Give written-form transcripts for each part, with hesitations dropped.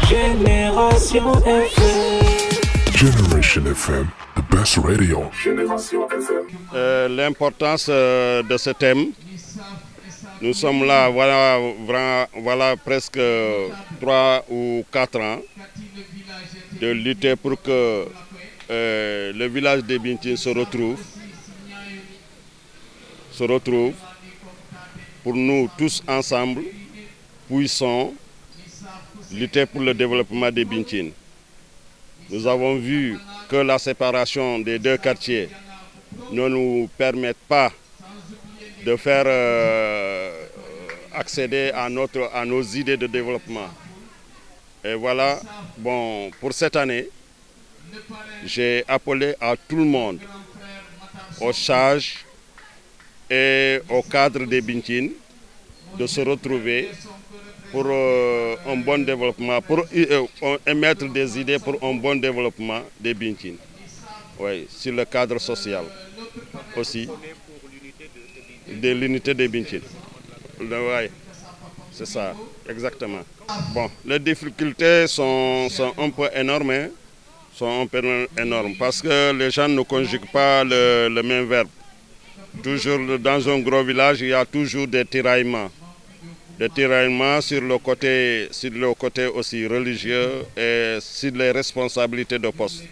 Génération FM. Generation FM, the best radio. L'importance de ce thème, nous sommes là, voilà presque 3 ou 4 ans de lutter pour que le village de Bintine se retrouve pour nous tous ensemble, puissons lutter pour le développement de Bintine. Nous avons vu que la séparation des deux quartiers ne nous permet pas de faire accéder à nos idées de développement. Et voilà, bon, pour cette année, j'ai appelé à tout le monde, aux sages et aux cadres de Bintine, de se retrouver pour un bon développement, pour émettre des idées pour un bon développement de Bintine. Oui, sur le cadre social aussi, de l'unité de Bintine. Oui, c'est ça, exactement. Bon, les difficultés sont un peu énormes, parce que les gens ne conjuguent pas le même verbe. Toujours dans un gros village, il y a toujours des tiraillements. Des tiraillements sur le côté aussi religieux et sur les responsabilités de poste,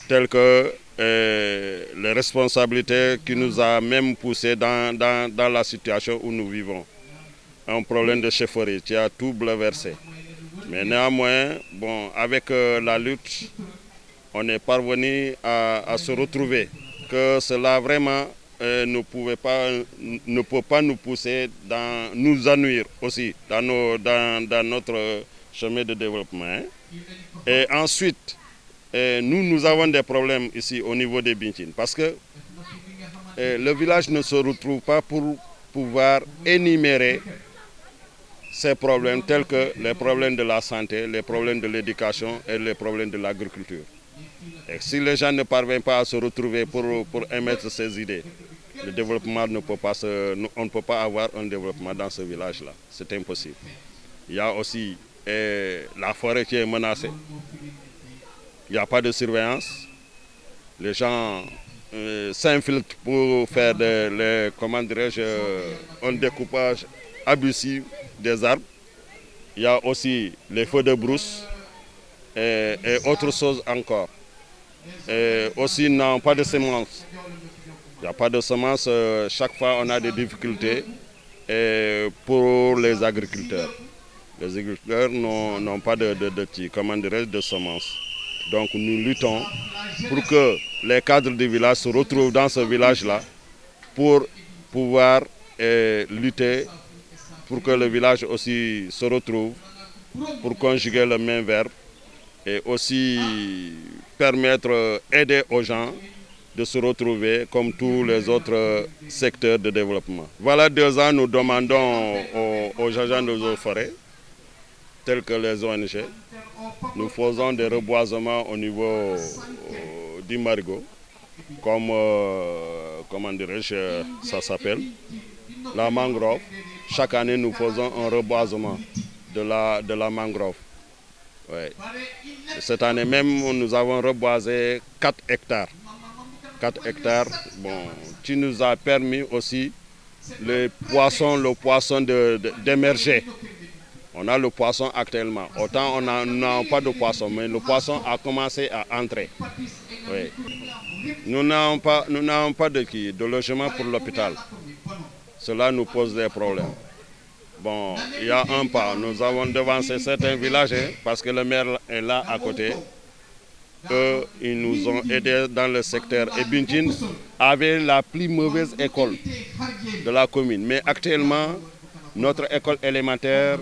telles que les responsabilités qui nous a même poussé dans la situation où nous vivons. Un problème de chefferie qui a tout bouleversé. Mais néanmoins, bon, avec la lutte, on est parvenu à se retrouver. Que cela vraiment ne peut pas nous pousser, nous ennuyer aussi dans notre chemin de développement. Et ensuite, nous avons des problèmes ici au niveau des Bintine parce que le village ne se retrouve pas pour pouvoir énumérer ces problèmes tels que les problèmes de la santé, les problèmes de l'éducation et les problèmes de l'agriculture. Et si les gens ne parviennent pas à se retrouver pour émettre ces idées, le développement on ne peut pas avoir un développement dans ce village-là. C'est impossible. Il y a aussi la forêt qui est menacée. Il n'y a pas de surveillance. Les gens s'infiltrent pour faire un découpage abusif des arbres. Il y a aussi les feux de brousse et autre chose encore. Et aussi, non, pas de semences. Il n'y a pas de semences. Chaque fois, on a des difficultés pour les agriculteurs. Les agriculteurs n'ont pas de semences. Donc, nous luttons pour que les cadres du village se retrouvent dans ce village-là pour pouvoir lutter pour que le village aussi se retrouve, pour conjuguer le même verbe et aussi aider aux gens de se retrouver comme tous les autres secteurs de développement. Voilà 2 ans, nous demandons aux agents de eaux forêts, tels que les ONG, nous faisons des reboisements au niveau du marigot, comme, ça s'appelle, la mangrove. Chaque année, nous faisons un reboisement de la mangrove. Ouais. Cette année même, nous avons reboisé 4 hectares. 4 hectares, bon, qui nous a permis aussi le poisson d'émerger. On a le poisson actuellement. Autant nous n'avons pas de poisson, mais le poisson a commencé à entrer. Oui. Nous n'avons pas de logement pour l'hôpital. Cela nous pose des problèmes. Bon, il y a un pas. Nous avons devancé certains villages parce que le maire est là à côté. Eux, ils nous ont aidés dans le secteur. Et Bintine avait la plus mauvaise école de la commune. Mais actuellement, notre école élémentaire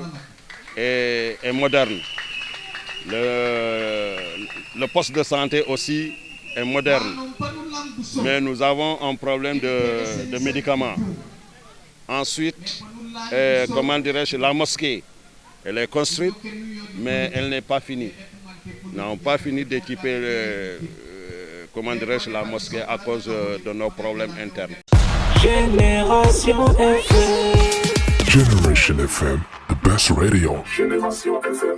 est moderne. Le poste de santé aussi est moderne. Mais nous avons un problème de médicaments. Ensuite, la mosquée, elle est construite, mais elle n'est pas finie. Nous n'avons pas fini d'équiper la mosquée à cause de nos problèmes internes. Génération FM. Generation FM, the best radio. Génération FM.